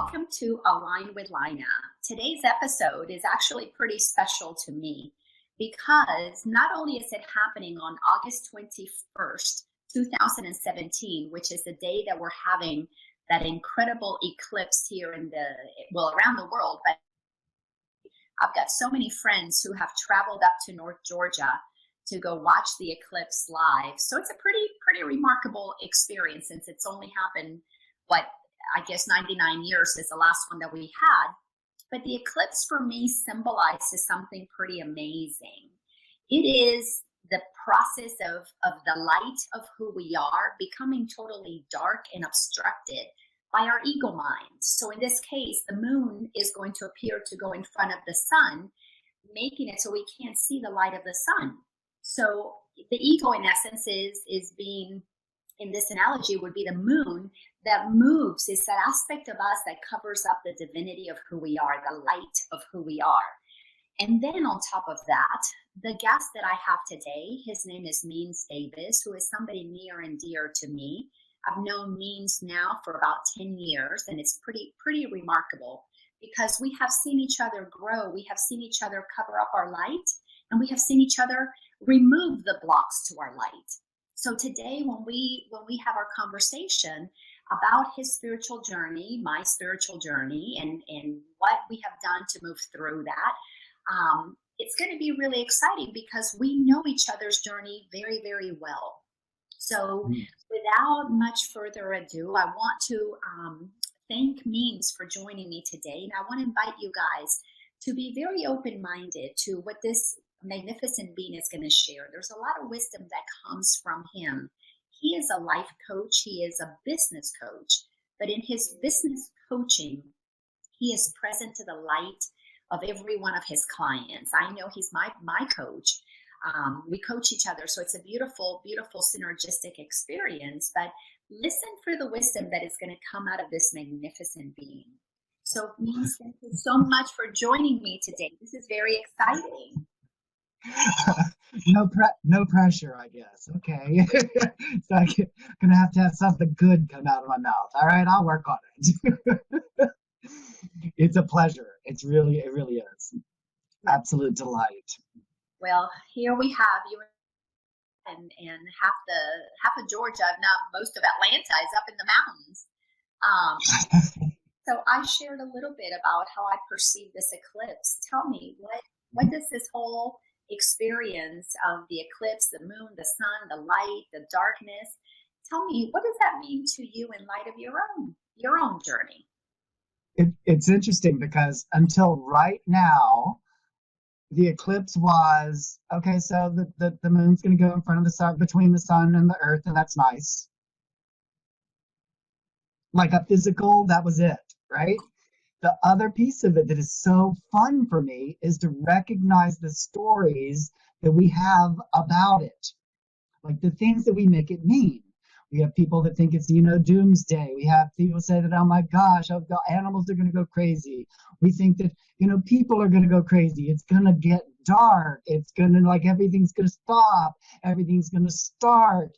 welcome to Align with Laina. Today's episode is actually pretty special to me because not only is it happening on August 21st, 2017, which is the day that we're having that incredible eclipse here around the world, but I've got so many friends who have traveled up to North Georgia to go watch the eclipse live. So it's a pretty remarkable experience since it's only happened, I guess 99 years is the last one that we had. But the eclipse for me symbolizes something pretty amazing. It is the process of the light of who we are becoming totally dark and obstructed by our ego mind. So in this case, the moon is going to appear to go in front of the sun, making it so we can't see the light of the sun. So the ego, in essence, is being, in this analogy, would be the moon that moves. It's that aspect of us that covers up the divinity of who we are, the light of who we are. And then on top of that, the guest that I have today, his name is Means Davis, who is somebody near and dear to me. I've known Means now for about 10 years, and it's pretty remarkable because we have seen each other grow. We have seen each other cover up our light, and we have seen each other remove the blocks to our light. So today, when we have our conversation about his spiritual journey, my spiritual journey, and what we have done to move through that, it's going to be really exciting because we know each other's journey very, very well. So without much further ado, I want to thank Means for joining me today. And I want to invite you guys to be very open-minded to what this magnificent being is going to share. There's a lot of wisdom that comes from him. He is a life coach. He is a business coach. But in his business coaching, he is present to the light of every one of his clients. I know he's my coach. We coach each other. So it's a beautiful, beautiful synergistic experience. But listen for the wisdom that is going to come out of this magnificent being. So, Means, thank you so much for joining me today. This is very exciting. No pressure, I guess. Okay. So I'm gonna have to have something good come out of my mouth. All right, I'll work on it. It's a pleasure. It really is. Absolute delight. Well, here we have you and half of Georgia, if not most of Atlanta, is up in the mountains. So I shared a little bit about how I perceive this eclipse. Tell me, what does this whole experience of the eclipse, the moon, the sun, the light, the darkness, tell me, what does that mean to you in light of your own journey? It's interesting because until right now, the eclipse was, okay, so the moon's going to go in front of the sun, between the sun and the earth, and that's nice. Like a physical, that was it, right? The other piece of it that is so fun for me is to recognize the stories that we have about it, like the things that we make it mean. We have people that think it's, doomsday. We have people say that, oh my gosh, the animals are going to go crazy. We think that, people are going to go crazy. It's going to get dark. It's going to, everything's going to stop. Everything's going to start.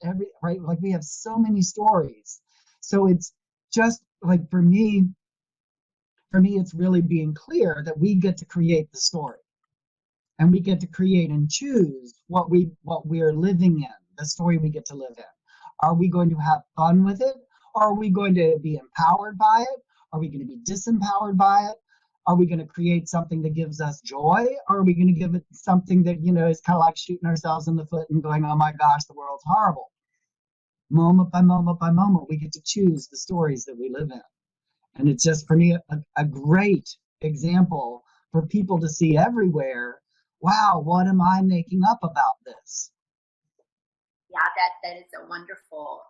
Right? Like we have so many stories. So it's just like, for me, it's really being clear that we get to create the story, and we get to create and choose what we're living in, the story we get to live in. Are we going to have fun with it? Or are we going to be empowered by it? Are we going to be disempowered by it? Are we going to create something that gives us joy? Or are we going to give it something that, is kind of like shooting ourselves in the foot and going, oh my gosh, the world's horrible. Moment by moment by moment, we get to choose the stories that we live in. And it's just, for me, a great example for people to see everywhere. Wow, what am I making up about this? Yeah, that is a wonderful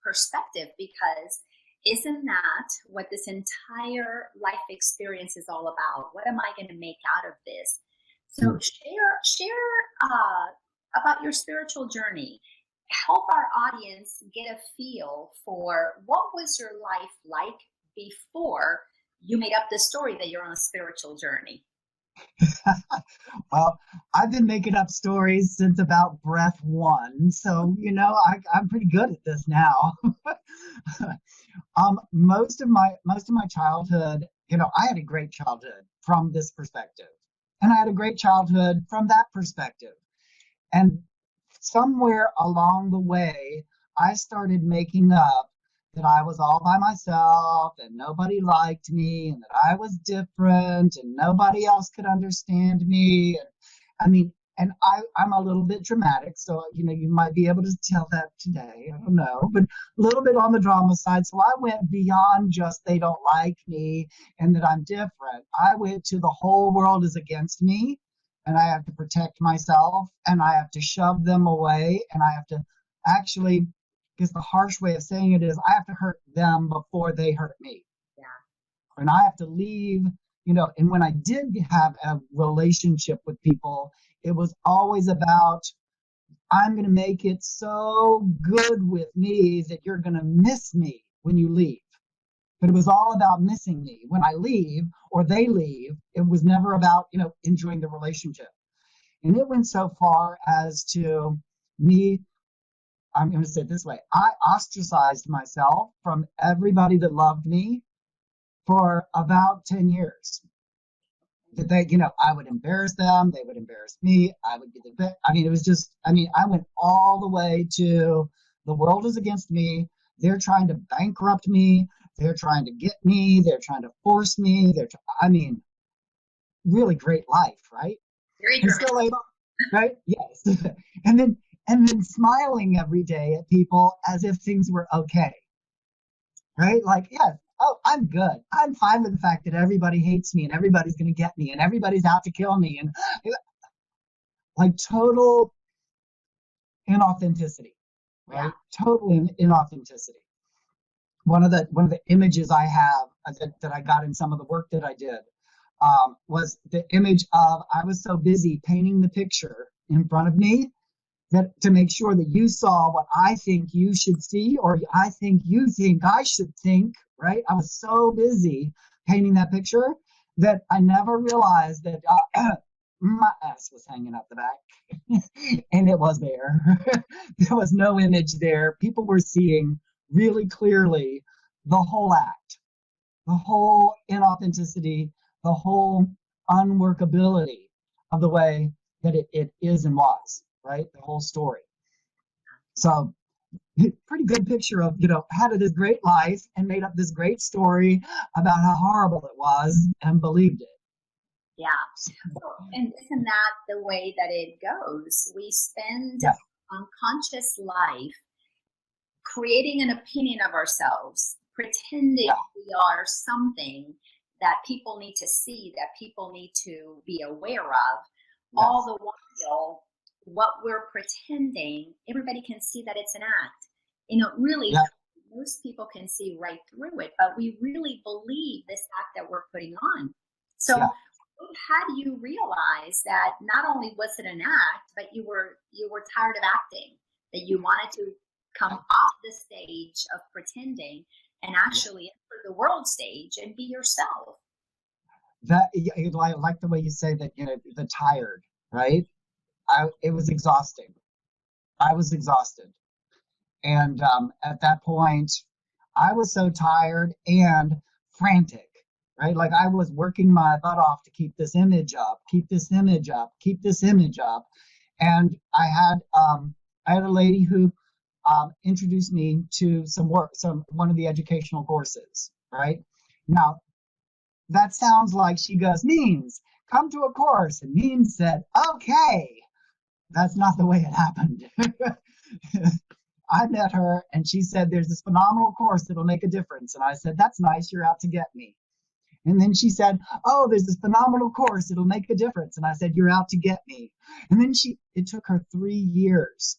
perspective, because isn't that what this entire life experience is all about? What am I going to make out of this? So share about your spiritual journey. Help our audience get a feel for what was your life like before you made up the story that you're on a spiritual journey. Well, I've been making up stories since about breath one, so I'm pretty good at this now. Most of my childhood, I had a great childhood from this perspective, and I had a great childhood from that perspective. And somewhere along the way, I started making up that I was all by myself and nobody liked me and that I was different and nobody else could understand me. And I mean, and I'm a little bit dramatic, so you might be able to tell that today. I don't know, but a little bit on the drama side. So I went beyond just they don't like me and that I'm different. I went to the whole world is against me, and I have to protect myself, and I have to shove them away, and I have to actually, because the harsh way of saying it is, I have to hurt them before they hurt me. Yeah. And I have to leave, and when I did have a relationship with people, it was always about, I'm going to make it so good with me that you're going to miss me when you leave. But it was all about missing me when I leave or they leave. It was never about, enjoying the relationship. And it went so far as to me, I'm going to say it this way, I ostracized myself from everybody that loved me for about 10 years. That they, I would embarrass them, they would embarrass me, I would be the best. It was just, I went all the way to the world is against me. They're trying to bankrupt me. They're trying to get me. They're trying to force me. Really great life, right? Very And still able, right? Yes. and then smiling every day at people as if things were okay, right? Like, yes, oh, I'm good. I'm fine with the fact that everybody hates me and everybody's going to get me and everybody's out to kill me, and like total inauthenticity, right? Yeah. Total inauthenticity. One of the images I have that I got in some of the work that I did was the image of I was so busy painting the picture in front of me that to make sure that you saw what I think you should see or I think you think I should think, right? I was so busy painting that picture that I never realized that my ass was hanging out the back and it was there. There was no image there. People were seeing really clearly the whole act, the whole inauthenticity, the whole unworkability of the way that it is and was, right? The whole story. So pretty good picture of, had this great life and made up this great story about how horrible it was and believed it. Yeah. So, and isn't that the way that it goes? We spend Yeah. unconscious life creating an opinion of ourselves, pretending we are something that people need to see, that people need to be aware of, all the while what we're pretending, everybody can see that it's an act. Really, most people can see right through it, but we really believe this act that we're putting on. So how do you realize that not only was it an act, but you were tired of acting, that you wanted to come off the stage of pretending and actually enter the world stage and be yourself? I like the way you say that, the tired, right? It was exhausting. I was exhausted. And at that point, I was so tired and frantic, right? Like I was working my butt off to keep this image up, keep this image up, keep this image up. And I had a lady who introduced me to one of the educational courses, right? Now, that sounds like she goes, Means, come to a course. And Means said, okay. That's not the way it happened. I met her and she said, there's this phenomenal course that'll make a difference. And I said, that's nice. You're out to get me. And then she said, oh, there's this phenomenal course. It'll make a difference. And I said, you're out to get me. And then it took her 3 years,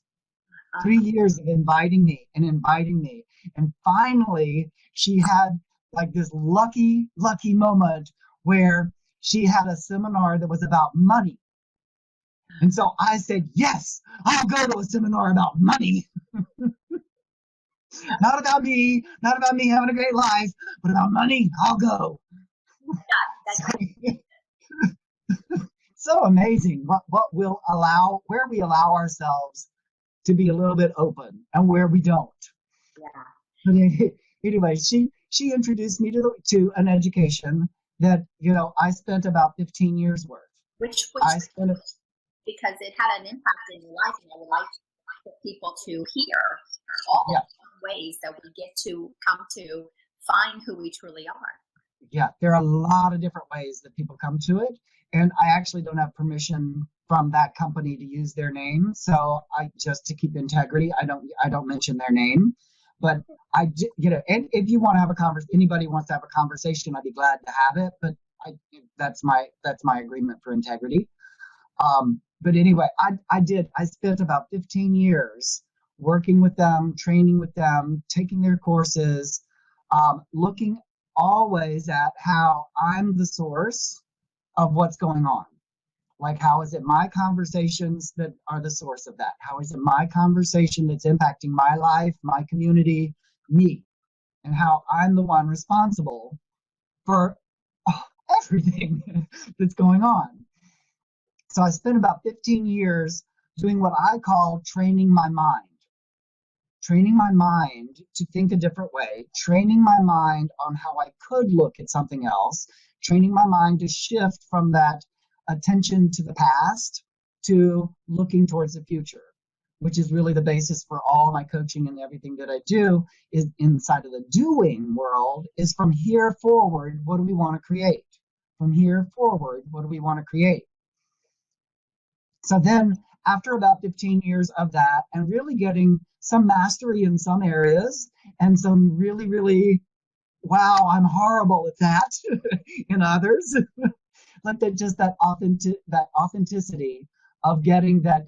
3 years of inviting me. And finally, she had like this lucky moment where she had a seminar that was about money. And so I said, yes, I'll go to a seminar about money. Not about me having a great life, but about money, I'll go. Yeah, So amazing what we'll allow, where we allow ourselves to be a little bit open and where we don't. Yeah. But anyway, she introduced me to an education that, I spent about 15 years worth. Which I spent because it had an impact in your life, and I would like for people to hear all yeah, the ways that we get to come to find who we truly are. yeah, there are a lot of different ways that people come to it, and I actually don't have permission from that company to use their name, so I just to keep integrity, I don't mention their name, but and if you want to have a anybody wants to have a conversation, I'd be glad to have it, but that's my agreement for integrity. But anyway, I spent about 15 years working with them, training with them, taking their courses, looking always at how I'm the source of what's going on. Like, how is it my conversations that are the source of that? How is it my conversation that's impacting my life, my community, me? And how I'm the one responsible for everything that's going on. So I spent about 15 years doing what I call training my mind to think a different way, training my mind on how I could look at something else, training my mind to shift from that attention to the past to looking towards the future, which is really the basis for all my coaching and everything that I do is inside of the doing world is from here forward, what do we want to create? From here forward, what do we want to create? So then after about 15 years of that and really getting some mastery in some areas and some really, really, wow, I'm horrible at that in others, like that authenticity of getting that,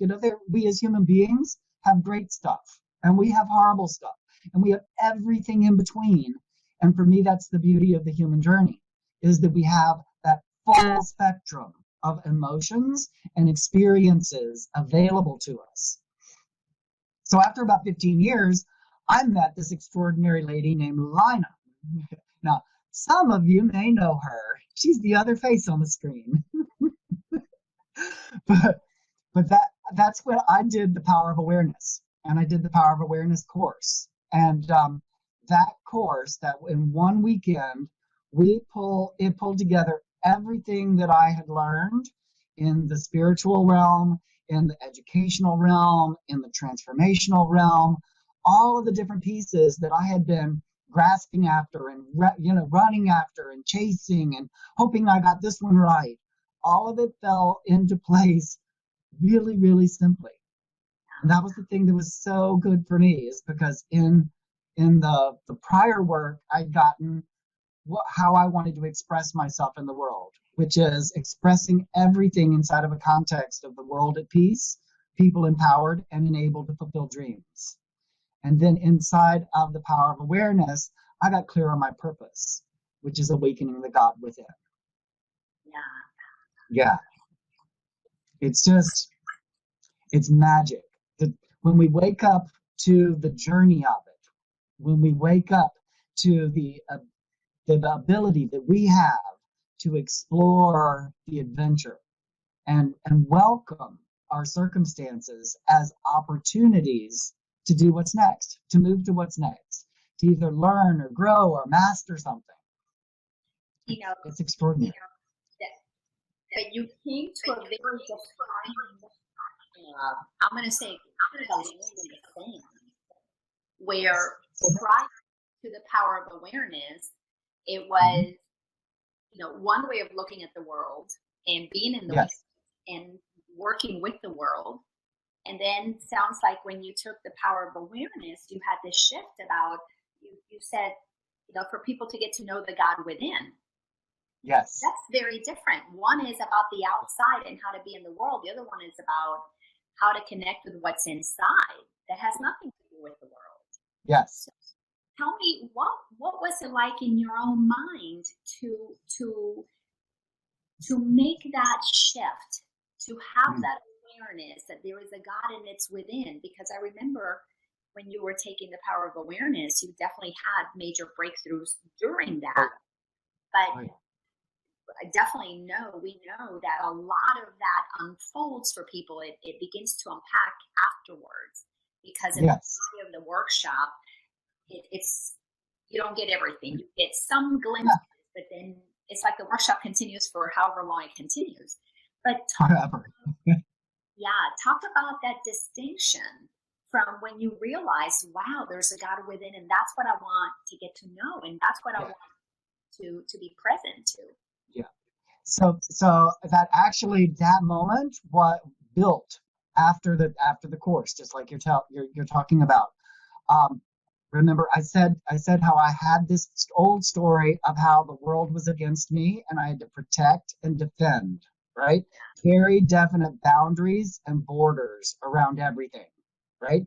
we as human beings have great stuff and we have horrible stuff and we have everything in between. And for me, that's the beauty of the human journey, is that we have that full spectrum of emotions and experiences available to us. So after about 15 years, I met this extraordinary lady named Laina. Now, some of you may know her. She's the other face on the screen. but that's when I did the Power of Awareness, and I did the Power of Awareness course. And that course, that in one weekend, it pulled together everything that I had learned in the spiritual realm, in the educational realm, in the transformational realm, all of the different pieces that I had been grasping after and running after and chasing and hoping I got this one right. All of it fell into place really, really simply. And that was the thing that was so good for me, is because in the prior work, I'd gotten how I wanted to express myself in the world, which is expressing everything inside of a context of the world at peace, people empowered and enabled to fulfill dreams. And then inside of the Power of Awareness, I got clear on my purpose, which is awakening the God within. Yeah. It's magic. When we wake up to the journey of it, when we wake up to the ability that we have to explore the adventure and welcome our circumstances as opportunities to do what's next, to move to what's next, to either learn or grow or master something. It's extraordinary. That you came to a very defined, I'm going to say, where prior to the Power of Awareness, it was, one way of looking at the world and being in the world and working with the world. And then sounds like when you took the Power of Awareness, you had this shift about, you said, for people to get to know the God within. Yes. That's very different. One is about the outside and how to be in the world. The other one is about how to connect with what's inside. That has nothing to do with the world. Yes. So tell me, what was it like in your own mind to make that shift, to have that awareness that there is a God and it's within? Because I remember when you were taking the Power of Awareness, you definitely had major breakthroughs during that. But I definitely know, we know that a lot of that unfolds for people. It begins to unpack afterwards because in the Yes. body of the workshop, it's you don't get everything. You get some Yeah. glimpses, but then it's like the workshop continues for however long it continues. But Forever. yeah, talk about that distinction from when you realize, wow, there's a God within, and that's what I want to get to know, and that's what I Yeah. want to be present to. Yeah. So that actually, that moment, what built after the course, just like you're talking about. Um, Remember, I said how I had this old story of how the world was against me and I had to protect and defend, right? Very definite boundaries and borders around everything, right?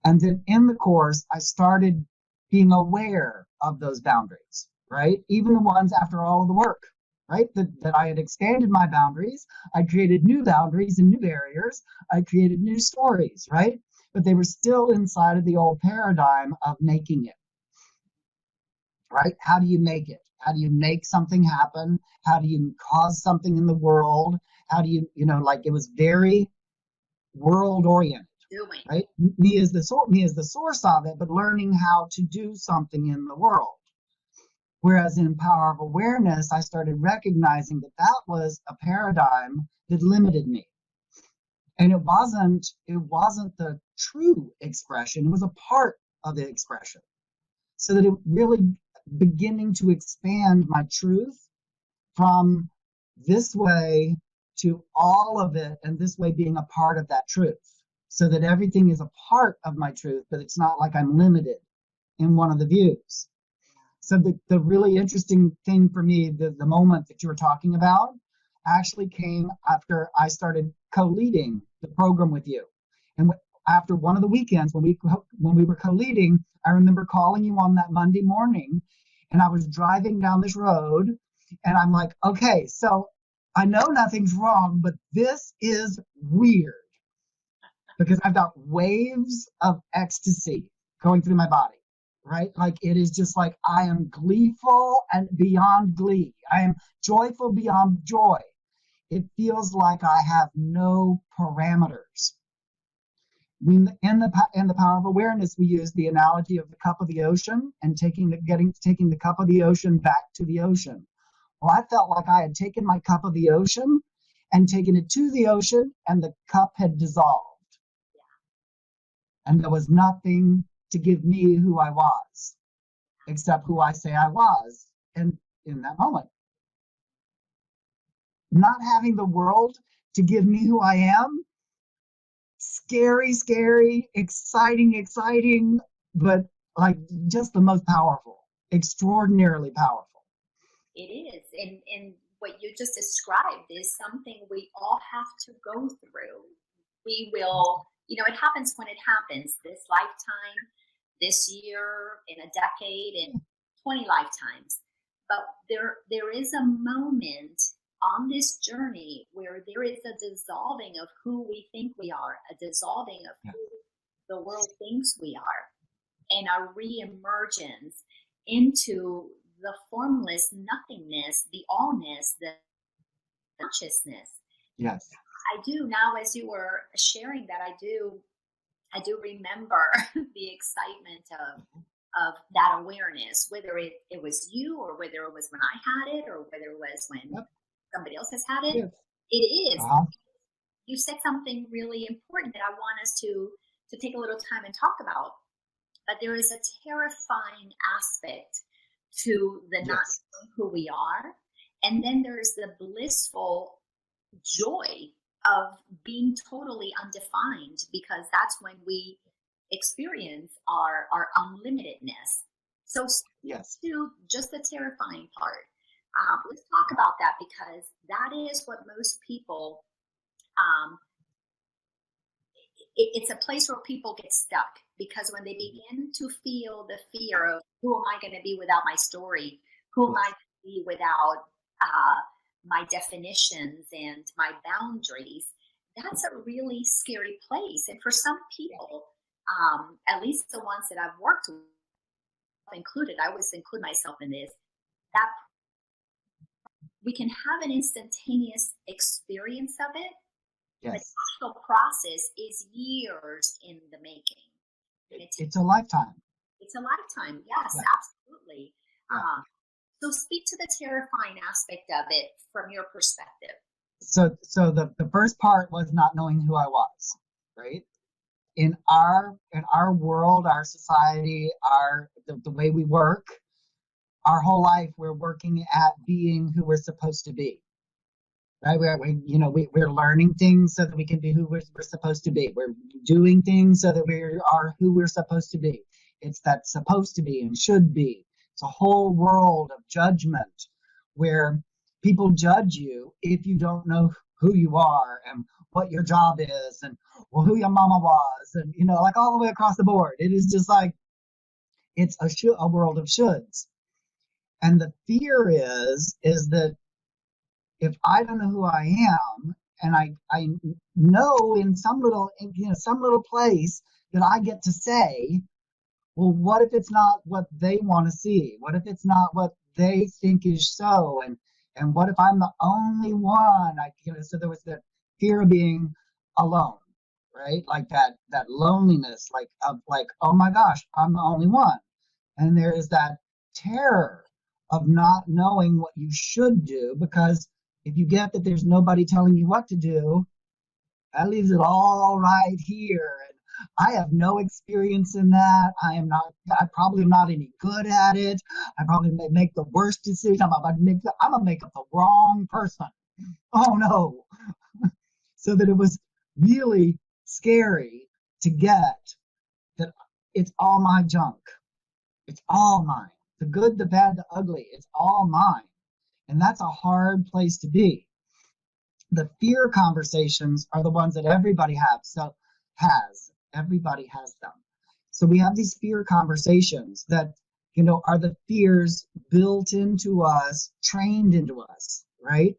And then in the course, I started being aware of those boundaries, right? Even the ones after all of the work, right? That I had expanded my boundaries. I created new boundaries and new barriers. I created new stories, right? But they were still inside of the old paradigm of making it, right? How do you make it? How do you make something happen? How do you cause something in the world? How do like it was very world oriented, Doing. right? Me as the source of it, but learning how to do something in the world. Whereas in power of awareness, I started recognizing that that was a paradigm that limited me. And it wasn't the true expression, it was a part of the expression. So that it really beginning to expand my truth from this way to all of it, and this way being a part of that truth. So that everything is a part of my truth, but it's not like I'm limited in one of the views. So the really interesting thing for me, the moment that you were talking about, actually came after I started co-leading the program with you. And after one of the weekends when we were co-leading, I remember calling you on that Monday morning, and I was driving down this road, and I'm like, okay, so I know nothing's wrong, but this is weird because I've got waves of ecstasy going through my body, right? Like it is just like I am gleeful and beyond glee. I am joyful beyond joy. It feels like I have no parameters. In the power of awareness, we use the analogy of the cup of the ocean and taking the cup of the ocean back to the ocean. Well, I felt like I had taken my cup of the ocean and taken it to the ocean, and the cup had dissolved. And there was nothing to give me who I was, except who I say I was. And in that moment, not having the world to give me who I am, scary, scary, exciting, but like just the most powerful, extraordinarily powerful. It is. And what you just described is something we all have to go through. We will, it happens when it happens, this lifetime, this year, in a decade, in 20 lifetimes. But there is a moment on this journey where there is a dissolving of who we think we are, a dissolving of who the world thinks we are, and a re-emergence into the formless nothingness, the allness, the consciousness. Yes. I do now, as you were sharing that, I do remember the excitement of that awareness, whether it was you or whether it was when I had it or whether it was when Yep. somebody else has had it. Yes. It is. Uh-huh. You said something really important that I want us to take a little time and talk about. But there is a terrifying aspect to the not Yes. knowing who we are. And then there's the blissful joy of being totally undefined, because that's when we experience our unlimitedness. So, Yes. to just the terrifying part, let's talk about that, because that is what most people, um, it's a place where people get stuck, because when they begin to feel the fear of who am I going to be without my story, who am I going to be without my definitions and my boundaries, that's a really scary place. And for some people, at least the ones that I've worked with, included, I always include myself in this, that we can have an instantaneous experience of it, but the Yes. actual process is years in the making. And It's a lifetime. it's a lifetime. Yes, Yeah. absolutely. Yeah. So speak to the terrifying aspect of it from your perspective. So the first part was not knowing who I was, right? In our world, our society, the way we work, our whole life we're working at being who we're supposed to be, right? We're learning things so that we can be who we're supposed to be. We're doing things so that we are who we're supposed to be. It's that supposed to be and should be. It's a whole world of judgment where people judge you if you don't know who you are and what your job is and well, who your mama was, and like all the way across the board. It is just like it's a world of shoulds. And the fear is that if I don't know who I am, and I know in some little place that I get to say, well, what if it's not what they want to see? What if it's not what they think is so? And what if I'm the only one? So there was the fear of being alone, right? Like that loneliness, like oh my gosh, I'm the only one. And there is that terror of not knowing what you should do, because if you get that there's nobody telling you what to do, that leaves it all right here. And I have no experience in that. I probably am not any good at it. I probably may make the worst decision. I'm gonna make up the wrong person. Oh no. So that it was really scary to get that it's all my junk. It's all mine. The good, the bad, the ugly, it's all mine. And that's a hard place to be. The fear conversations are the ones that everybody has. Everybody has them. So we have these fear conversations that, are the fears built into us, trained into us, right?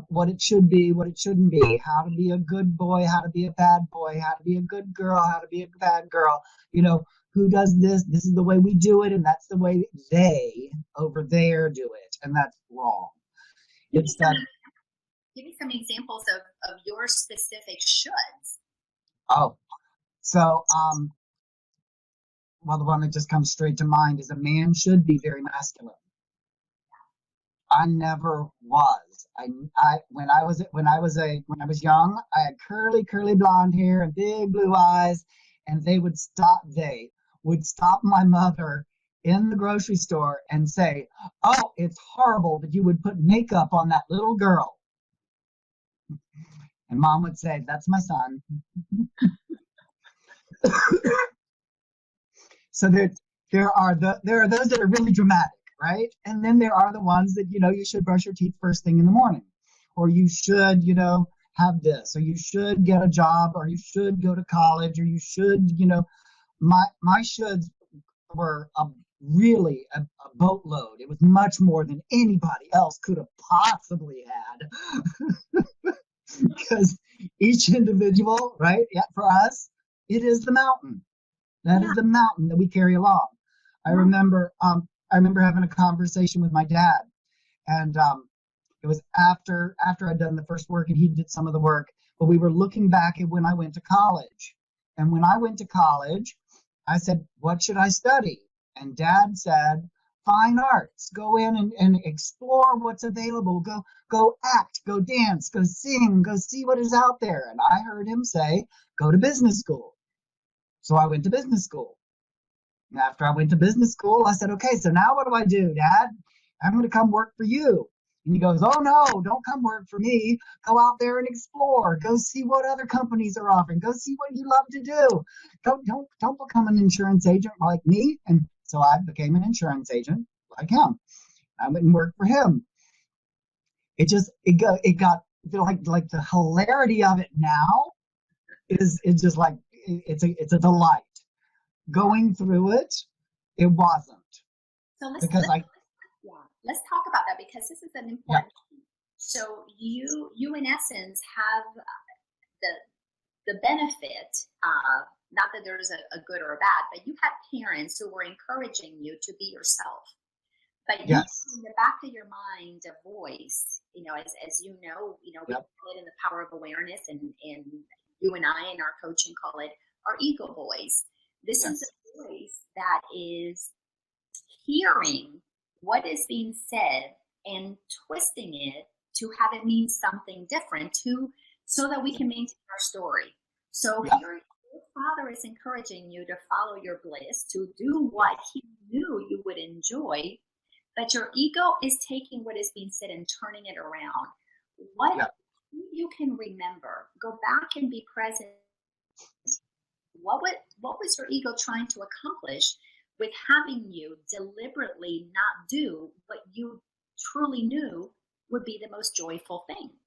What it should be, what it shouldn't be, how to be a good boy, how to be a bad boy, how to be a good girl, how to be a bad girl, who does this? This is the way we do it, and that's the way they over there do it, and that's wrong. Give me It's some, that, give me some examples of your specific shoulds. oh, so, well, the one that just comes straight to mind is a man should be very masculine. I never was. When I was young, I had curly blonde hair and big blue eyes, and they would stop my mother in the grocery store and say, "Oh, it's horrible that you would put makeup on that little girl." And mom would say, "That's my son." So there are those that are really dramatic, right? And then there are the ones that you should brush your teeth first thing in the morning, or you should have this, or you should get a job, or you should go to college, or you should my shoulds were a boatload. It was much more than anybody else could have possibly had. Because each individual, right? Yeah, for us, it is the mountain. That is the mountain that we carry along. I remember having a conversation with my dad, and it was after I'd done the first work and he did some of the work. But we were looking back at when I went to college, and when I went to college, I said, "What should I study?" And Dad said, "Fine arts. Go in and explore what's available. Go act. Go dance. Go sing. Go see what is out there." And I heard him say, "Go to business school." So I went to business school. And after I went to business school, I said, "Okay, so now what do I do, Dad? I'm going to come work for you." And he goes, "Oh no, don't come work for me. Go out there and explore. Go see what other companies are offering. Go see what you love to do. Don't become an insurance agent like me." And so I became an insurance agent like him. I went and worked for him. It got like the hilarity of it now is just like it's a delight. Going through it, it wasn't. So Because let's talk about that, because this is an yeah, important. So you in essence have the benefit of, not that there's a good or a bad, but you had parents who were encouraging you to be yourself. But you Yes. have in the back of your mind a voice, as we Yep. call it in the power of awareness, and you and I in our coaching call it our ego voice. This is Yes. a voice that is hearing what is being said and twisting it to have it mean something different so that we can maintain our story. So Yeah. here your father is encouraging you to follow your bliss, to do what he knew you would enjoy, but your ego is taking what is being said and turning it around. What Yeah. you can remember, go back and be present. What was your ego trying to accomplish with having you deliberately not do what you truly knew would be the most joyful thing?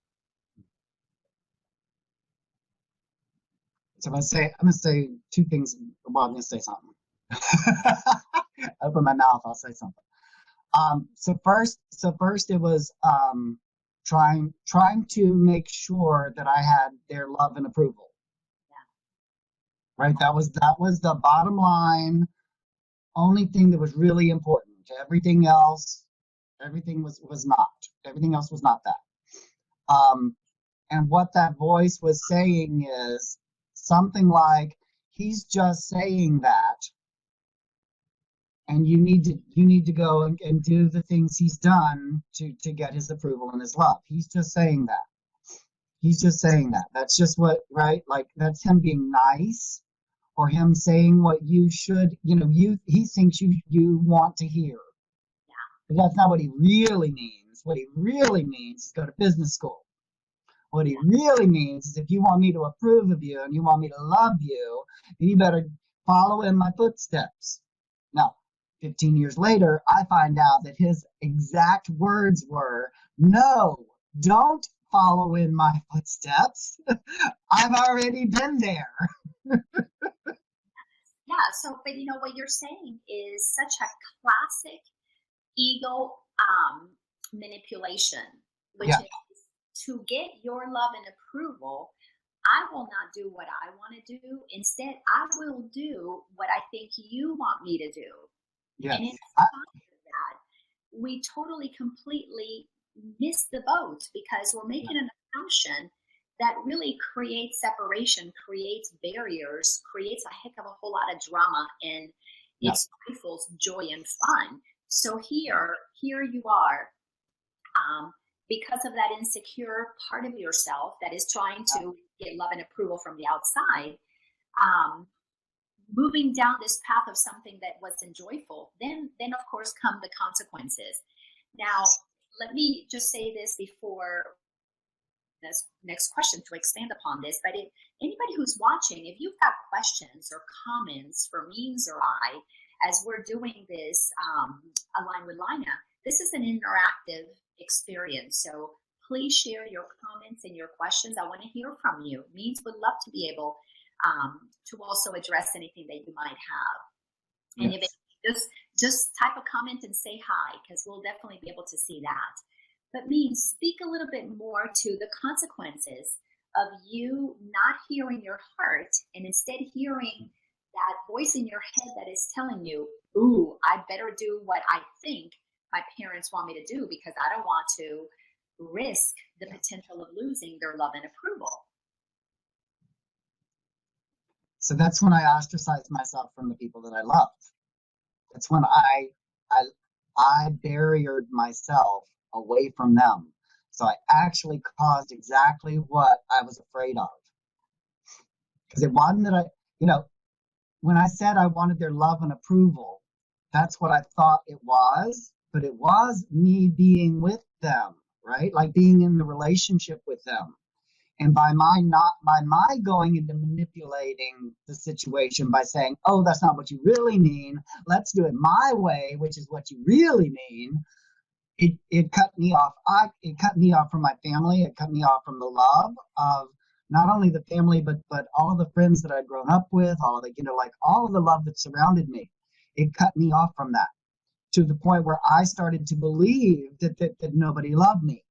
So I'm gonna say two things. Well, I'm gonna say something. Open my mouth, I'll say something. So first it was trying to make sure that I had their love and approval. Right? That was the bottom line, only thing that was really important. Everything was not. Everything else was not that. And what that voice was saying is something like, he's just saying that, and you need to go and do the things he's done to get his approval and his love. He's just saying that. He's just saying that. That's just what, right? Like, that's him being nice, or him saying what you should, he thinks you want to hear. But that's not what he really means. What he really means is go to business school. What he really means is, if you want me to approve of you and you want me to love you, then you better follow in my footsteps. Now, 15 years later, I find out that his exact words were, no, don't follow in my footsteps. I've already been there. Yeah. So, but what you're saying is such a classic ego manipulation, which Yeah, is to get your love and approval. I will not do what I want to do. Instead, I will do what I think you want me to do. And in yes. spite of that, we totally, completely miss the boat because we're Yeah, making an assumption that really creates separation, creates barriers, creates a heck of a whole lot of drama, and it yeah, stifles joy and fun. So here you are, because of that insecure part of yourself that is trying yeah, to get love and approval from the outside, um, moving down this path of something that wasn't joyful. Then of course come the consequences. Now, let me just say this before this next question to expand upon this. But if anybody who's watching, if you've got questions or comments for Means or I, as we're doing this Align with Laina, this is an interactive experience. So please share your comments and your questions. I want to hear from you. Means would love to be able to also address anything that you might have. And if it, yes. just type a comment and say hi, because we'll definitely be able to see that. But Means, speak a little bit more to the consequences of you not hearing your heart and instead hearing that voice in your head that is telling you, ooh, I better do what I think my parents want me to do because I don't want to risk the potential of losing their love and approval. So that's when I ostracized myself from the people that I love. That's when I barriered myself away from them. So I actually caused exactly what I was afraid of. Because it wasn't that when I said I wanted their love and approval, that's what I thought it was, but it was me being with them, right? Like being in the relationship with them. And by my going into manipulating the situation by saying, oh, that's not what you really mean, let's do it my way, which is what you really mean, it cut me off. It cut me off from my family. It cut me off from the love of not only the family, but all of the friends that I'd grown up with, all of the, like all of the love that surrounded me. It cut me off from that, to the point where I started to believe that nobody loved me.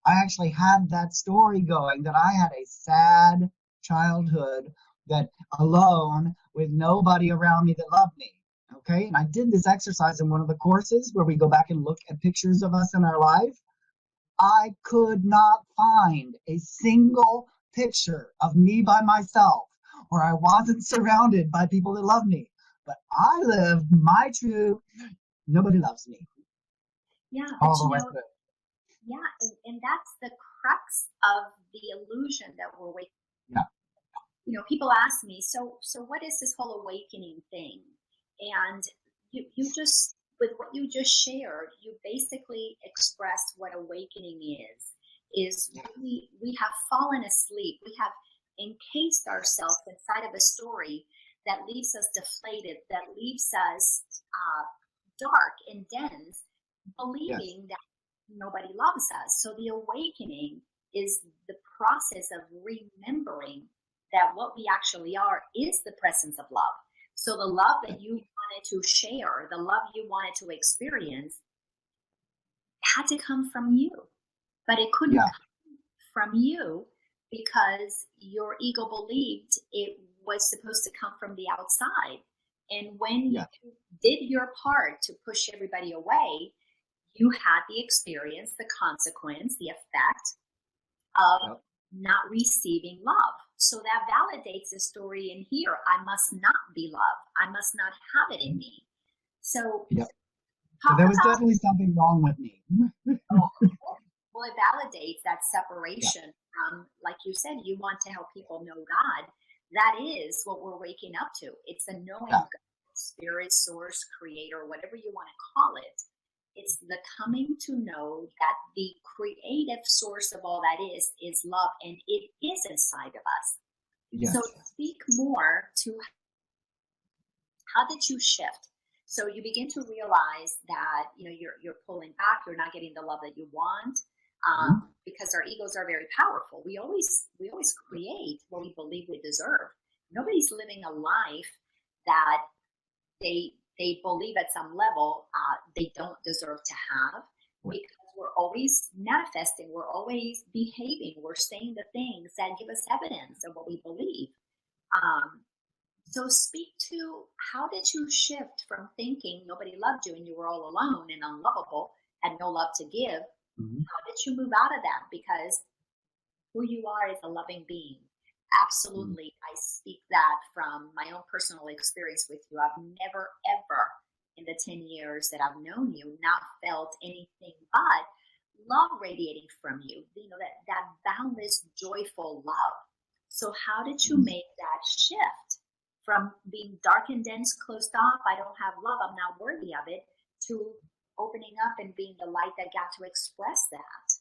I actually had that story going, that I had a sad childhood, that alone with nobody around me that loved me. Okay. And I did this exercise in one of the courses where we go back and look at pictures of us in our life. I could not find a single picture of me by myself where I wasn't surrounded by people that love me. But I lived my true, nobody loves me. Yeah, but All the way through. yeah, and that's the crux of the illusion that we're waking. Yeah. People ask me, so what is this whole awakening thing? And you just, with what you just shared, you basically expressed what awakening is Yeah. we have fallen asleep. We have encased ourselves inside of a story that leaves us deflated, that leaves us dark and dense, Yes. believing that nobody loves us. So the awakening is the process of remembering that what we actually are is the presence of love. So the love that you wanted to share, the love you wanted to experience, had to come from you. But it couldn't Yeah. come from you because your ego believed it was supposed to come from the outside. And when Yeah. you did your part to push everybody away, you had the experience, the consequence, the effect of Yep. not receiving love. So that validates the story in here. I must not be loved. I must not have it in me. So Yep. So talk there was about, definitely something wrong with me. oh, well, it validates that Yeah. separation from, like you said, you want to help people know God. That is what we're waking up to. It's a knowing Yeah. God, spirit, source, creator, whatever you want to call it. It's the coming to know that the creative source of all that is love, and it is inside of us. So Yes. speak more to how did you shift? So you begin to realize that you're pulling back, you're not getting the love that you want, Mhm. because our egos are very powerful. We always create what we believe we deserve. Nobody's living a life that they believe at some level they don't deserve to have, Right. because we're always manifesting, we're always behaving, we're saying the things that give us evidence of what we believe. Um, so speak to, how did you shift from thinking nobody loved you and you were all alone and unlovable, had no love to give? Mhm. How did you move out of that? Because who you are is a loving being. Mhm. Absolutely. I speak that from my own personal experience with you. I've never, ever in the 10 years that I've known you not felt anything but love radiating from you. That boundless, joyful love. So how did you Mhm. make that shift from being dark and dense, closed off, I don't have love, I'm not worthy of it, to opening up and being the light that got to express that?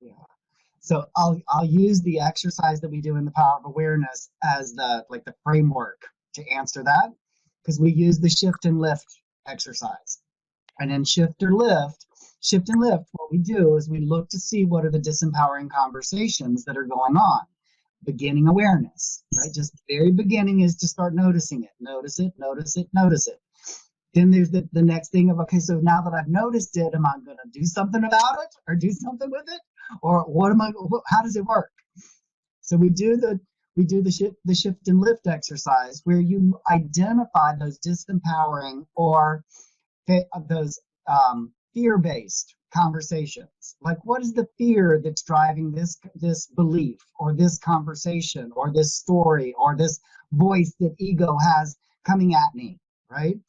Yeah. So I'll use the exercise that we do in the power of awareness as the framework to answer that, because we use the shift and lift exercise. And in shift and lift, what we do is we look to see what are the disempowering conversations that are going on. Beginning awareness, right? Just the very beginning is to start noticing it. Notice it, notice it, notice it. Then there's the next thing of, okay, so now that I've noticed it, am I going to do something about it or do something with it? Or how does it work? So we do the shift and lift exercise where you identify those disempowering or those fear-based conversations. Like, what is the fear that's driving this belief or this conversation or this story or this voice that ego has coming at me, right?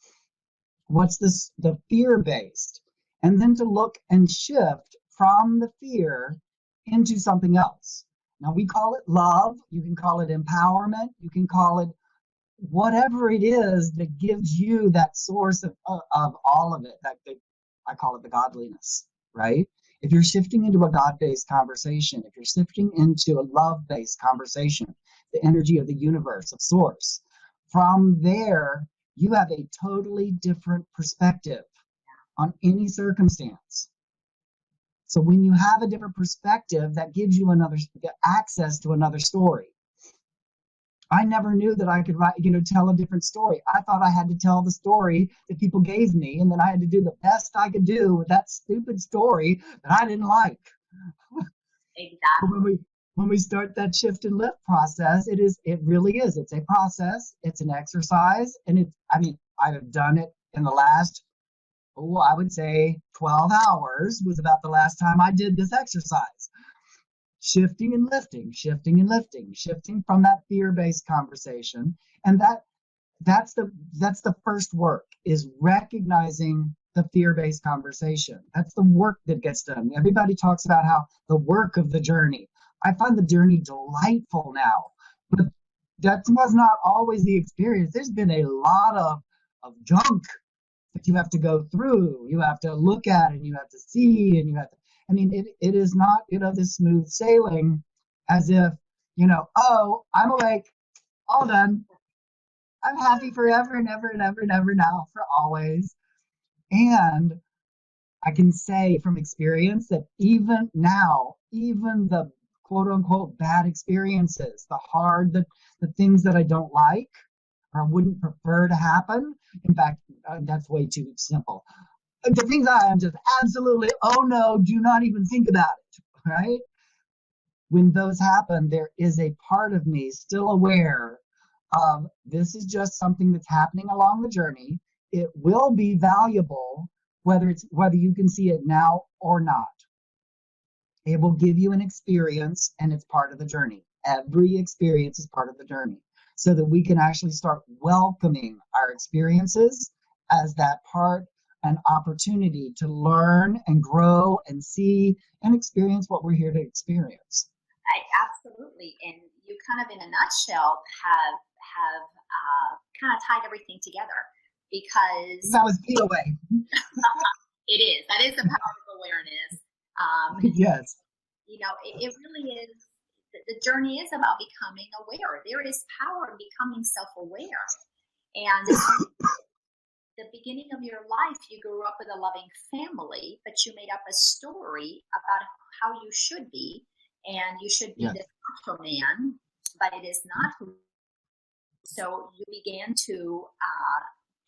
What's the fear-based? And then to look and shift from the fear into something else. Now we call it love, you can call it empowerment, you can call it whatever it is that gives you that source of all of it. That I call it the godliness, right? If you're shifting into a God-based conversation, if you're shifting into a love-based conversation, the energy of the universe, of source, from there, you have a totally different perspective on any circumstance. So when you have a different perspective, that gives you another access to another story. I never knew that I could write, tell a different story. I thought I had to tell the story that people gave me, and then I had to do the best I could do with that stupid story that I didn't like. But Exactly. when we start that shift and lift process, it really is. It's a process. It's an exercise, and I've done it in the last, I would say 12 hours was about the last time I did this exercise. Shifting and lifting, shifting and lifting, shifting from that fear-based conversation. And that's the first work, is recognizing the fear-based conversation. That's the work that gets done. Everybody talks about how the work of the journey. I find the journey delightful now, but that was not always the experience. There's been a lot of junk that you have to go through. You have to look at, and you have to see, and you have to, I mean, it is not, this smooth sailing as if, oh, I'm awake, all done. I'm happy forever and ever and ever and ever now, for always. And I can say from experience that even now, even the quote unquote bad experiences, the things that I don't like or wouldn't prefer to happen. In fact, that's way too simple. The things I am just absolutely, oh no, do not even think about it, right? When those happen, there is a part of me still aware of, this is just something that's happening along the journey. It will be valuable, whether you can see it now or not. It will give you an experience, and it's part of the journey. Every experience is part of the journey, so that we can actually start welcoming our experiences as that part, an opportunity to learn and grow and see and experience what we're here to experience. Absolutely. And you kind of, in a nutshell, have kind of tied everything together, because that was POA. It is. That is the power of awareness. Yes. It really is. The journey is about becoming aware. There is power in becoming self-aware. And the beginning of your life, you grew up with a loving family, but you made up a story about how you should be, and you should be this macho man, but it is not who. So you began to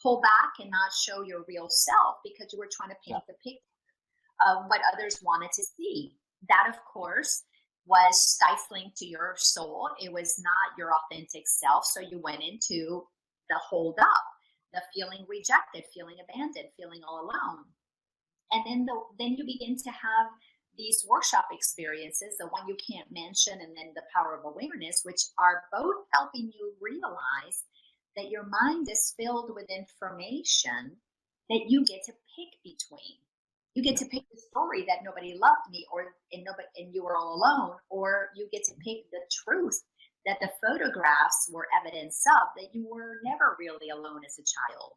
pull back and not show your real self, because you were trying to paint the picture of what others wanted to see. That, of course, was stifling to your soul. It was not your authentic self. So you went into the hold up, the feeling rejected, feeling abandoned, feeling all alone. And then you begin to have these workshop experiences, the one you can't mention, and then the power of awareness, which are both helping you realize that your mind is filled with information that you get to pick between. You get to pick the story that nobody loved me, and you were all alone, or you get to pick the truth that the photographs were evidence of, that you were never really alone as a child.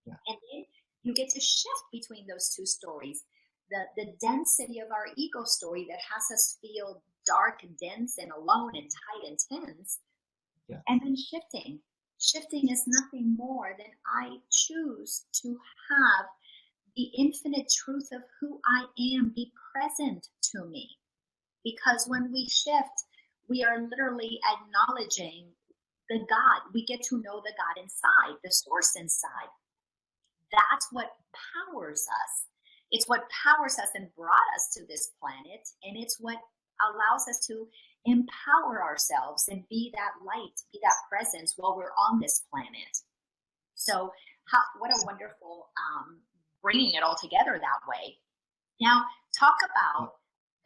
Yeah. And then you get to shift between those two stories. The density of our ego story that has us feel dark, dense, and alone, and tight and tense. Yeah. And then shifting. Shifting is nothing more than I choose to have the infinite truth of who I am be present to me. Because when we shift, we are literally acknowledging the God. We get to know the God inside, the source inside. That's what powers us. It's what powers us and brought us to this planet, and it's what allows us to empower ourselves and be that light, be that presence while we're on this planet. So what a wonderful bringing it all together that way. Now, talk about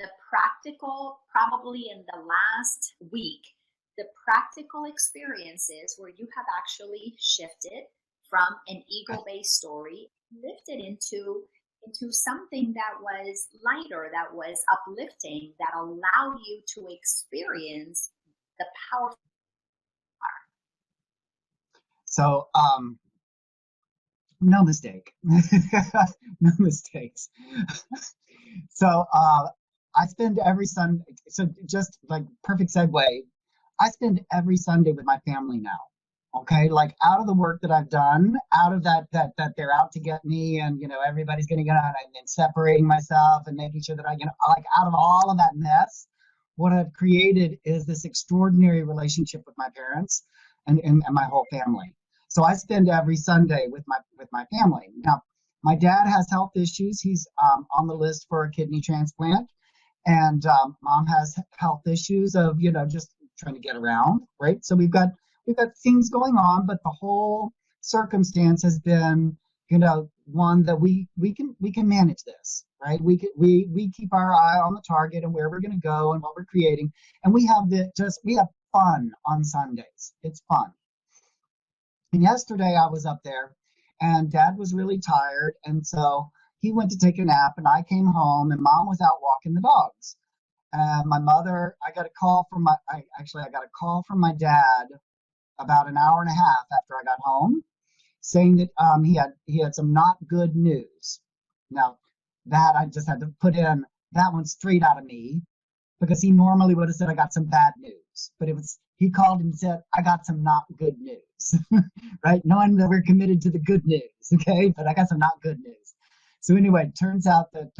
the practical, probably in the last week, the practical experiences where you have actually shifted from an ego-based story, lifted into something that was lighter, that was uplifting, that allowed you to experience the powerful power. So, no mistake. No mistakes. So, I spend every Sunday, so just like perfect segue, I spend every Sunday with my family now. Okay, like out of the work that I've done, out of that they're out to get me, and everybody's gonna get on, and separating myself and making sure that I like out of all of that mess, what I've created is this extraordinary relationship with my parents and my whole family. So I spend every Sunday with my family. Now, my dad has health issues. He's on the list for a kidney transplant, and mom has health issues of just trying to get around, right? So we've got things going on, but the whole circumstance has been, one that we can manage this, right? We keep our eye on the target and where we're going to go and what we're creating, and we have fun on Sundays. It's fun. And yesterday I was up there, and Dad was really tired, and so he went to take a nap, and I came home, and Mom was out walking the dogs. And my mother, I got a call from I got a call from my dad about an hour and a half after I got home, saying that he had some not good news. Now, that I just had to put in that one straight out of me, because he normally would have said I got some bad news, but he called and said I got some not good news, right? Knowing that we're committed to the good news, okay? But I got some not good news. So anyway, it turns out that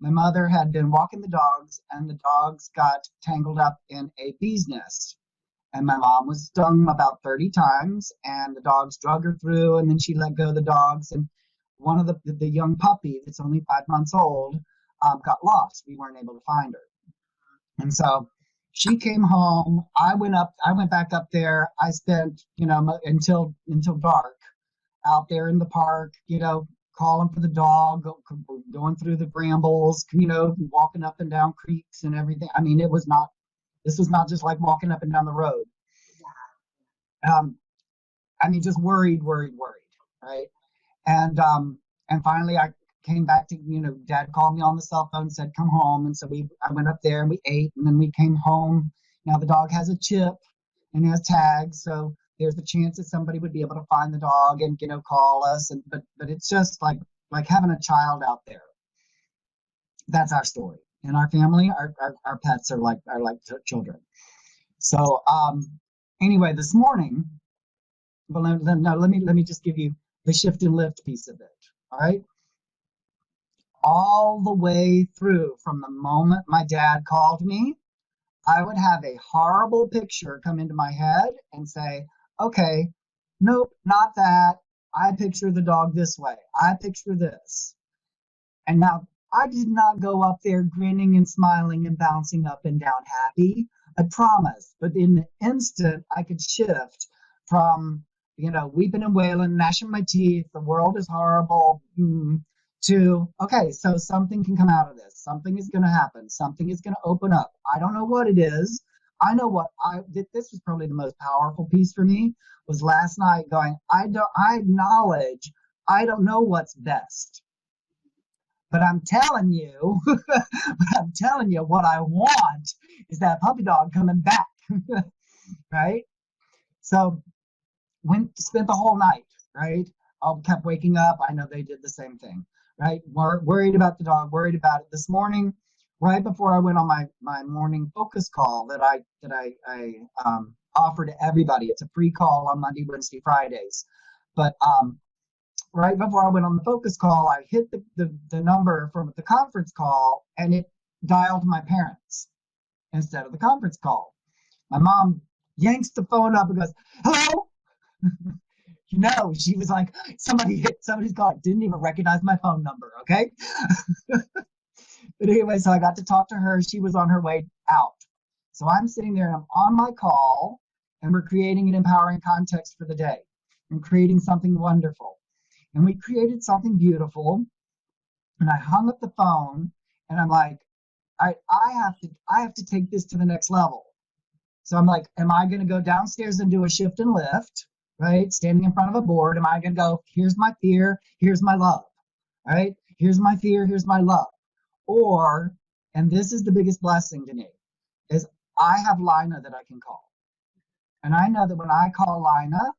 my mother had been walking the dogs, and the dogs got tangled up in a bee's nest. And my mom was stung about 30 times, and the dogs drug her through, and then she let go of the dogs. And one of the young puppy that's only 5 months old got lost. We weren't able to find her. And so she came home. I went back up there. I spent, until dark out there in the park, calling for the dog, going through the brambles, walking up and down creeks and everything. I mean, this was not just like walking up and down the road. Just worried, right? And finally I came back to, Dad called me on the cell phone and said, come home. And so I went up there and we ate, and then we came home. Now the dog has a chip and has tags, so there's the chance that somebody would be able to find the dog and, call us. But it's just like having a child out there. That's our story. In our family, our pets are like children. So anyway, this morning, well, let me just give you the shift and lift piece of it. All right. All the way through from the moment my dad called me, I would have a horrible picture come into my head and say, okay, nope, not that. I picture the dog this way. I picture this. And now I did not go up there grinning and smiling and bouncing up and down happy. I promise. But in the instant, I could shift from, weeping and wailing, gnashing my teeth, the world is horrible, to, okay, so something can come out of this. Something is going to happen. Something is going to open up. I don't know what it is. I know this was probably the most powerful piece for me, was last night going, I acknowledge I don't know what's best. But I'm telling you, what I want is that puppy dog coming back, right? So spent the whole night, right? I kept waking up. I know they did the same thing, right? Worried about the dog, worried about it. This morning, right before I went on my morning focus call that I offer to everybody. It's a free call on Monday, Wednesday, Fridays. But right before I went on the focus call, I hit the number from the conference call, and it dialed my parents instead of the conference call. My mom yanks the phone up and goes, hello? She was like, somebody's called. Didn't even recognize my phone number, okay? But anyway, so I got to talk to her. She was on her way out. So I'm sitting there and I'm on my call, and we're creating an empowering context for the day and creating something wonderful. And we created something beautiful. And I hung up the phone, and I'm like, I have to take this to the next level. So I'm like, am I going to go downstairs and do a shift and lift, right? Standing in front of a board. Am I going to go, here's my fear, here's my love, right? Here's my fear, here's my love. Or, and this is the biggest blessing to me, is I have Laina that I can call. And I know that when I call Laina,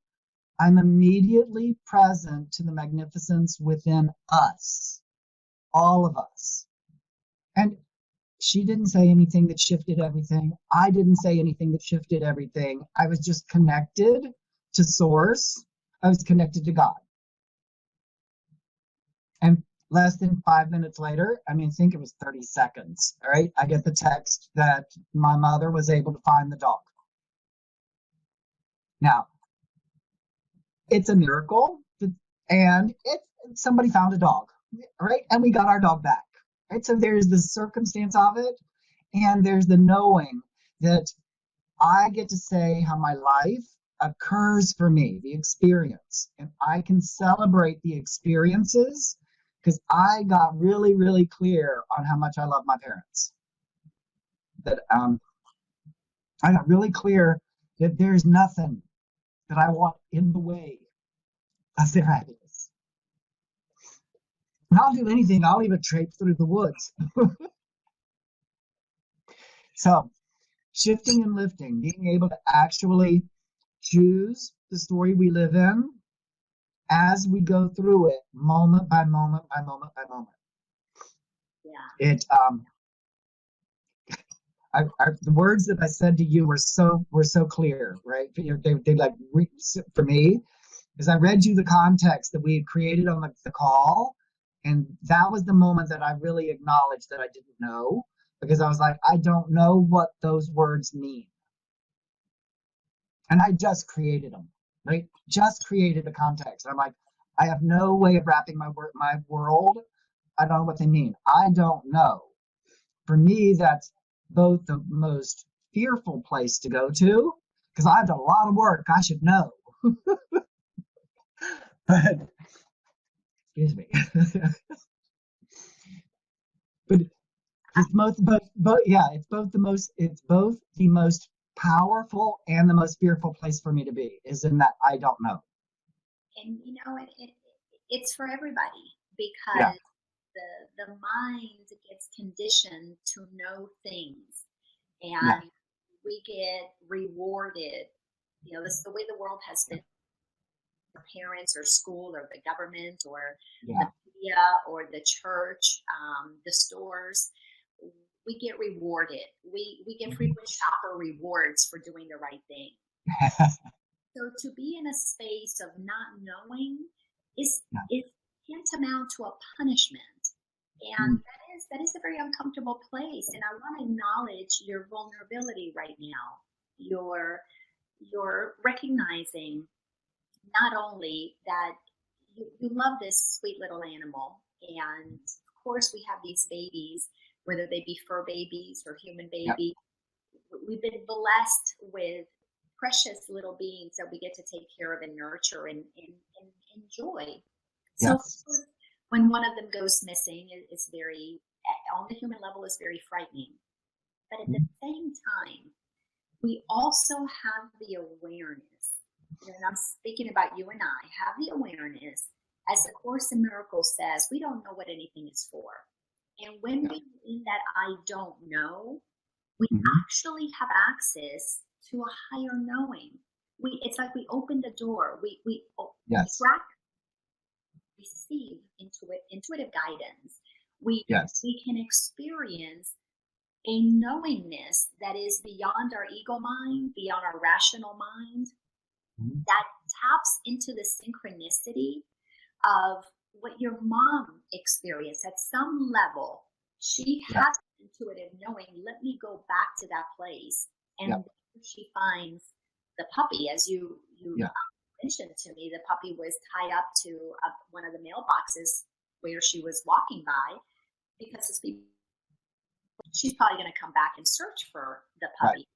I'm immediately present to the magnificence within us, all of us. And she didn't say anything that shifted everything. I didn't say anything that shifted everything. I was just connected to Source. I was connected to God. And less than 5 minutes later, I think it was 30 seconds, all right, I get the text that my mother was able to find the dog. Now, it's a miracle, and somebody found a dog, right? And we got our dog back, right? So there's the circumstance of it, and there's the knowing that I get to say how my life occurs for me, the experience, and I can celebrate the experiences because I got really, really clear on how much I love my parents. That I got really clear that there's nothing that I want in the way of their happiness. And I'll do anything. I'll even traipse through the woods. So shifting and lifting, being able to actually choose the story we live in as we go through it, moment by moment by moment by moment. Yeah. It the words that I said to you were so clear, right? They like for me, because I read you the context that we had created on the call, and that was the moment that I really acknowledged that I didn't know, because I was like, I don't know what those words mean, and I just created them, right? Just created a context. And I'm like, I have no way of wrapping my world. I don't know what they mean. I don't know. For me, that's both the most fearful place to go to, because I've done a lot of work. I should know. But excuse me. But it's both the most powerful and the most fearful place for me to be, is in that I don't know. And it's for everybody, because Yeah. the mind gets conditioned to know things, and Yeah. we get rewarded. This is the way the world has been. Parents or school or the government or Yeah. the media or the church, the stores, we get rewarded. We get frequent shopper rewards for doing the right thing. So to be in a space of not knowing is tantamount to a punishment. And that is a very uncomfortable place. And I want to acknowledge your vulnerability right now. You're recognizing not only that you love this sweet little animal, and of course we have these babies, whether they be fur babies or human babies. Yep. We've been blessed with precious little beings that we get to take care of and nurture and enjoy. So Yes. when one of them goes missing, it's very, on the human level, is very frightening. But at the same time, we also have the awareness. And I'm speaking about you and I, have the awareness, as the Course in Miracles says, we don't know what anything is for. And when we in that I don't know, we actually have access to a higher knowing. It's like we open the door. We receive intuitive guidance. We can experience a knowingness that is beyond our ego mind, beyond our rational mind, that taps into the synchronicity of what your mom experienced at some level. She has intuitive knowing. Let me go back to that place. And she finds the puppy, as you mentioned to me, the puppy was tied up to one of the mailboxes where she was walking by, because she's probably going to come back and search for the puppy. Right.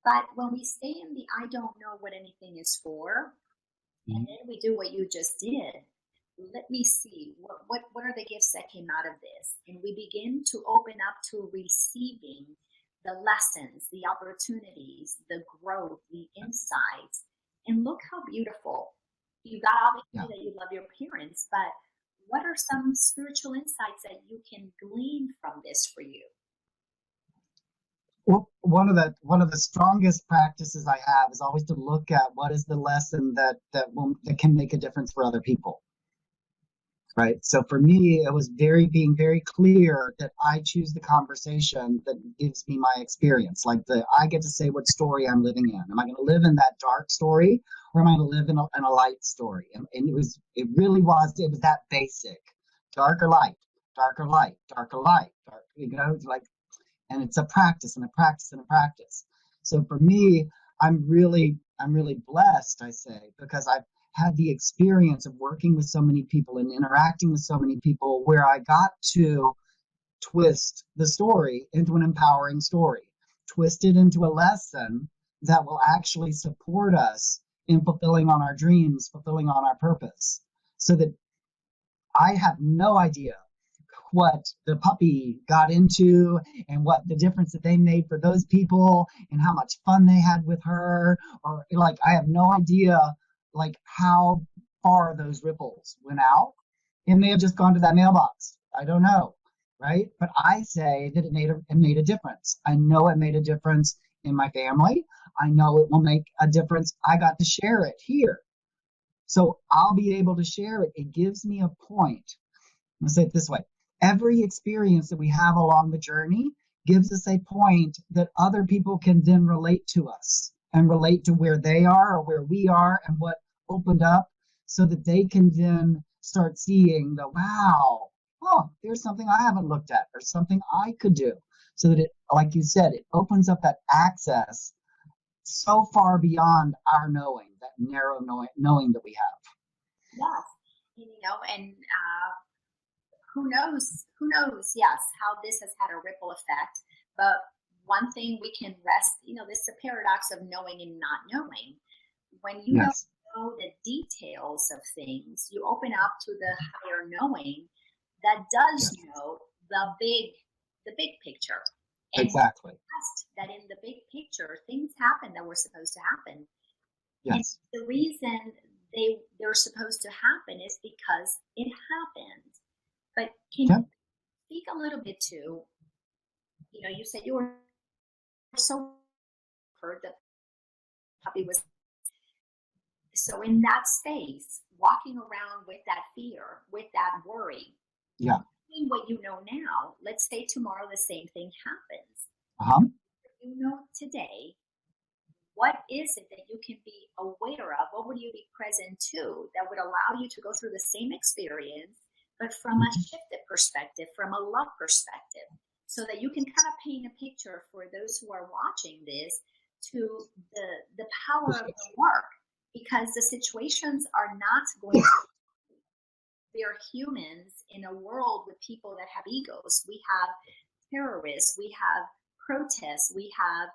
But when we stay in the I don't know what anything is for, and then we do what you just did, let me see, what are the gifts that came out of this? And we begin to open up to receiving the lessons, the opportunities, the growth, the insights. And look how beautiful. You got obviously that you love your parents, but what are some spiritual insights that you can glean from this for you? Well, one of the strongest practices I have is always to look at what is the lesson that can make a difference for other people. Right. So for me, it was being very clear that I choose the conversation that gives me my experience. Like I get to say what story I'm living in. Am I going to live in that dark story, or am I going to live in a light story? And it was that basic: dark or light, dark or light, dark or light, dark. And it's a practice and a practice and a practice. So for me, I'm really blessed, I say, because I've had the experience of working with so many people and interacting with so many people, where I got to twist the story into an empowering story, twist it into a lesson that will actually support us in fulfilling on our dreams, fulfilling on our purpose. So that I have no idea what the puppy got into and what the difference that they made for those people and how much fun they had with her, or like I have no idea like how far those ripples went out. It may have just gone to that mailbox. I don't know, right? But I say that it made a difference. I know it made a difference in my family. I know it will make a difference. I got to share it here. So I'll be able to share it. It gives me a point. I'm going to say it this way. Every experience that we have along the journey gives us a point that other people can then relate to us and relate to where they are or where we are and what opened up, so that they can then start seeing the, wow, oh, there's something I haven't looked at or something I could do. So that it, like you said, it opens up that access so far beyond our knowing, that narrow knowing that we have. Yes. And who knows, yes, how this has had a ripple effect. But one thing we can rest, this is a paradox of knowing and not knowing. When you don't Yes, know the details of things, you open up to the higher knowing that does yes, know the big picture. And we exactly. trust that in the big picture, things happen that were supposed to happen. And Yes. the reason they're supposed to happen is because it happened. But can Yep. you speak a little bit to, you said you were so hurt that puppy was. So in that space, walking around with that fear, with that worry, Yeah. knowing what you know now, let's say tomorrow the same thing happens. Uh-huh. You know today, what is it that you can be aware of? What would you be present to that would allow you to go through the same experience, but from a Mhm. shifted perspective, from a love perspective, so that you can kind of paint a picture for those who are watching this to the power of the work, because the situations are not going to. We are humans in a world with people that have egos. We have terrorists, we have protests, we have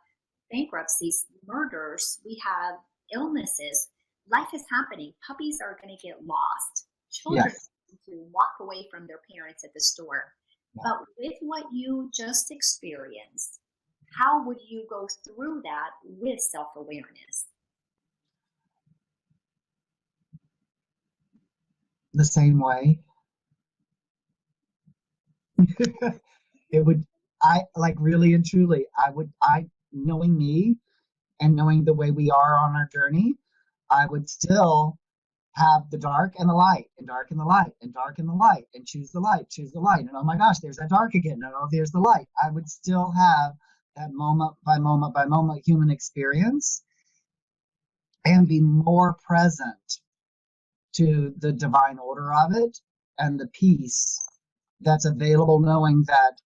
bankruptcies, murders, we have illnesses. Life is happening. Puppies are going to get lost. Children Yes. are going to walk away from their parents at the store. Yeah. But with what you just experienced, how would you go through that with self awareness? The same way. It would, I like really and truly, knowing me and knowing the way we are on our journey, I would still have the dark and the light and dark and the light and dark and the light and choose the light, choose the light. And oh my gosh, there's that dark again. And oh, there's the light. I would still have that moment by moment by moment human experience and be more present to the divine order of it and the peace that's available, knowing that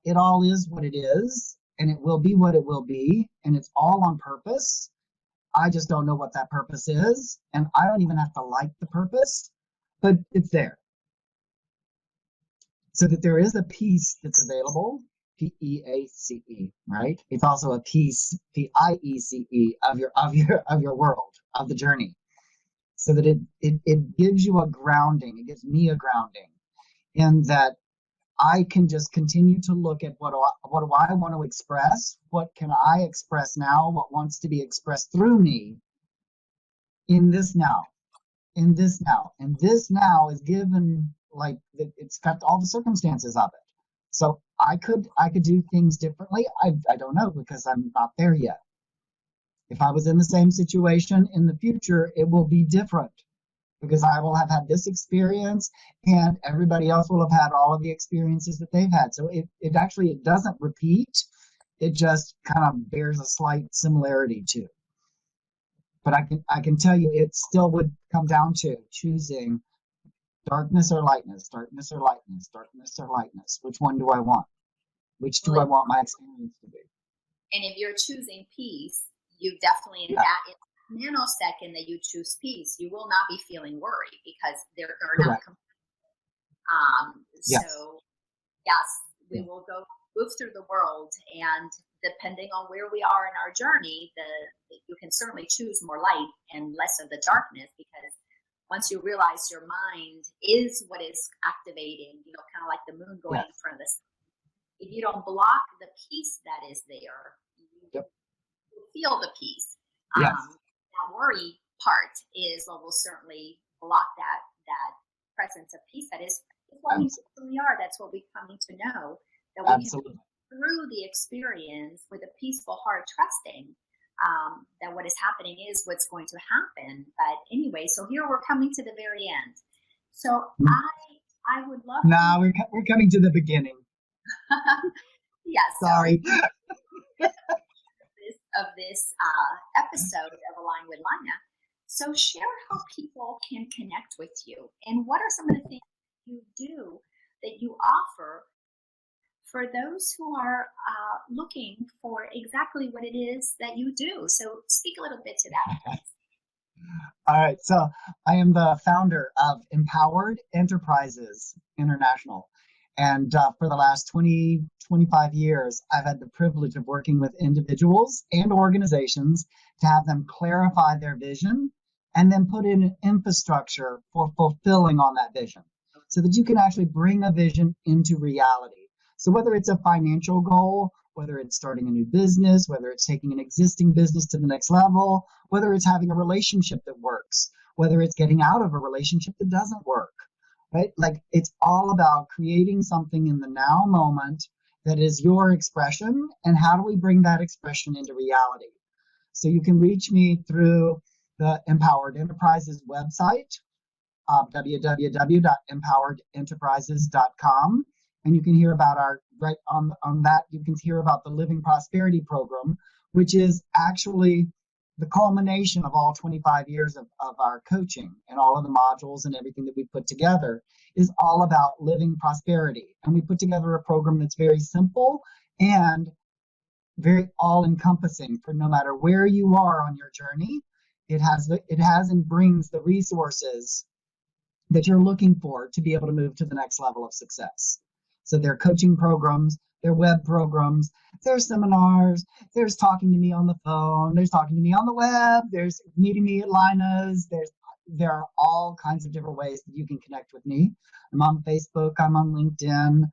it all is what it is and it will be what it will be, and it's all on purpose. I just don't know what that purpose is, and I don't even have to like the purpose, but it's there. So that there is a peace that's available, Peace, right? It's also a piece, Piece, of your world, of the journey. So that it gives you a grounding, it gives me a grounding in that I can just continue to look at what do I want to express? What can I express now? What wants to be expressed through me in this now? In this now. And this now is given, like it's got all the circumstances of it. So I could do things differently. I don't know, because I'm not there yet. If I was in the same situation in the future, it will be different, because I will have had this experience and everybody else will have had all of the experiences that they've had. So it doesn't repeat. It just kind of bears a slight similarity to. But I can tell you, it still would come down to choosing darkness or lightness, darkness or lightness, darkness or lightness. Which one do I want? Which do I Well, want my experience to be? and if you're choosing peace, you definitely in Yeah, that nanosecond that you choose peace, you will not be feeling worried because they're not. correct. Yes. So yes, we Yeah. will go move through the world and depending on where we are in our journey, you can certainly choose more light and less of the darkness, because once you realize your mind is what is activating, kind of like the moon going in front of the sun. If you don't block the peace that is there, you feel the peace. That worry part is what will certainly block that presence of peace. That is what we truly are. That's what we're coming to know. That we can go through the experience with a peaceful heart, trusting that what is happening is what's going to happen. But anyway, so here we're coming to the very end. So I would love. No, we're coming to the beginning. Yes. Sorry. Of this episode of Align with Laina. So share how people can connect with you, and what are some of the things you do that you offer for those who are looking for exactly what it is that you do. So speak a little bit to that. All right. So I am the founder of Empowered Enterprises International. And for the last 20, 25 years, I've had the privilege of working with individuals and organizations to have them clarify their vision and then put in an infrastructure for fulfilling on that vision so that you can actually bring a vision into reality. So whether it's a financial goal, whether it's starting a new business, whether it's taking an existing business to the next level, whether it's having a relationship that works, whether it's getting out of a relationship that doesn't work. Right? Like, it's all about creating something in the now moment that is your expression, and how do we bring that expression into reality? So you can reach me through the Empowered Enterprises website, www.empoweredenterprises.com, and you can hear about right on that, you can hear about the Living Prosperity Program, which is actually the culmination of all 25 years of our coaching, and all of the modules and everything that we put together is all about living prosperity. And we put together a program that's very simple and very all-encompassing for no matter where you are on your journey. It has and brings the resources that you're looking for to be able to move to the next level of success. So there are coaching programs, there are web programs, there's seminars, there's talking to me on the phone, there's talking to me on the web, there's meeting me at Laina's, there are all kinds of different ways that you can connect with me. I'm on Facebook, I'm on LinkedIn.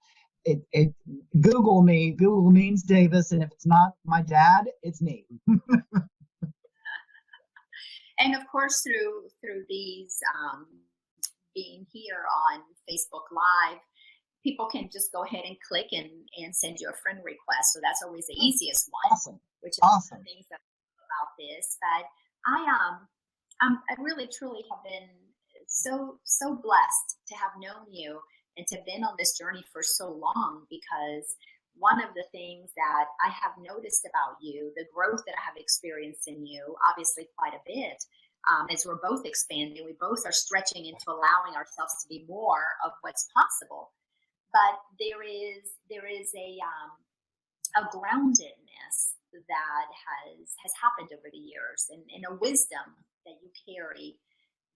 Google me. Google means Davis, and if it's not my dad, it's me. And of course, through these being here on Facebook Live, people can just go ahead and click and send you a friend request. So that's always the easiest one. Awesome. Which is awesome. The things about this. But I really truly have been so blessed to have known you and to have been on this journey for so long, because one of the things that I have noticed about you, the growth that I have experienced in you, obviously quite a bit, as we're both expanding, we both are stretching into allowing ourselves to be more of what's possible. But there is a groundedness that has happened over the years, and a wisdom that you carry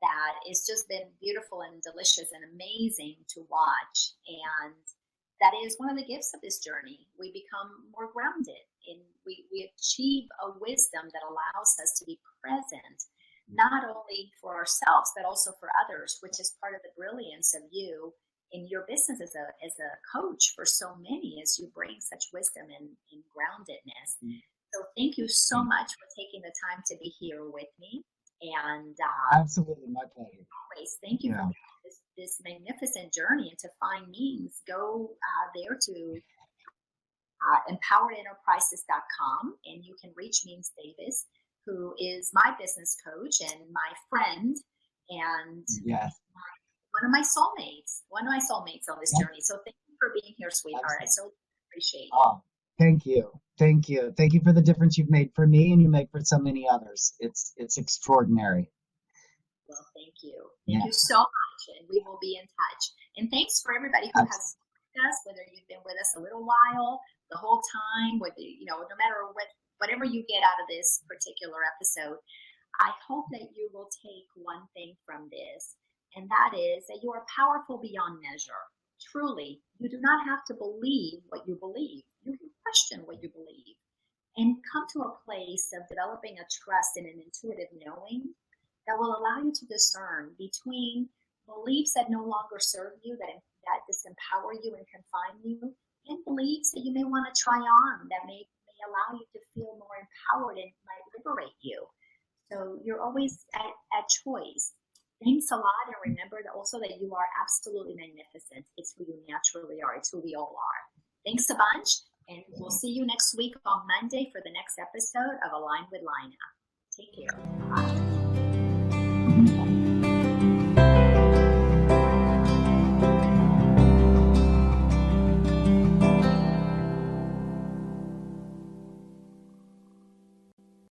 that has just been beautiful and delicious and amazing to watch. And that is one of the gifts of this journey. We become more grounded, and we achieve a wisdom that allows us to be present, not only for ourselves, but also for others, which is part of the brilliance of you in your business as a coach for so many, as you bring such wisdom and groundedness. So thank you so much for taking the time to be here with me. And absolutely, my pleasure. Always, thank you for this magnificent journey. And to find means, go there to empoweredenterprises.com, and you can reach Means Davis, who is my business coach and my friend, and one of my soulmates on this journey. So thank you for being here, sweetheart. Absolutely. I so appreciate it. Oh, thank you. Thank you. Thank you for the difference you've made for me, and you make for so many others. It's extraordinary. Well, thank you. Thank you so much, and we will be in touch. And thanks for everybody who has with us, whether you've been with us a little while, the whole time, whether no matter whatever you get out of this particular episode, I hope that you will take one thing from this, and that is that you are powerful beyond measure. Truly, you do not have to believe what you believe. You can question what you believe. and come to a place of developing a trust and an intuitive knowing that will allow you to discern between beliefs that no longer serve you, that disempower you and confine you, and beliefs that you may want to try on that may allow you to feel more empowered and might liberate you. So you're always at choice. Thanks a lot, and remember that also that you are absolutely magnificent. It's who you naturally are. It's who we all are. Thanks a bunch, and we'll see you next week on Monday for the next episode of Align with Laina. Take care. Bye.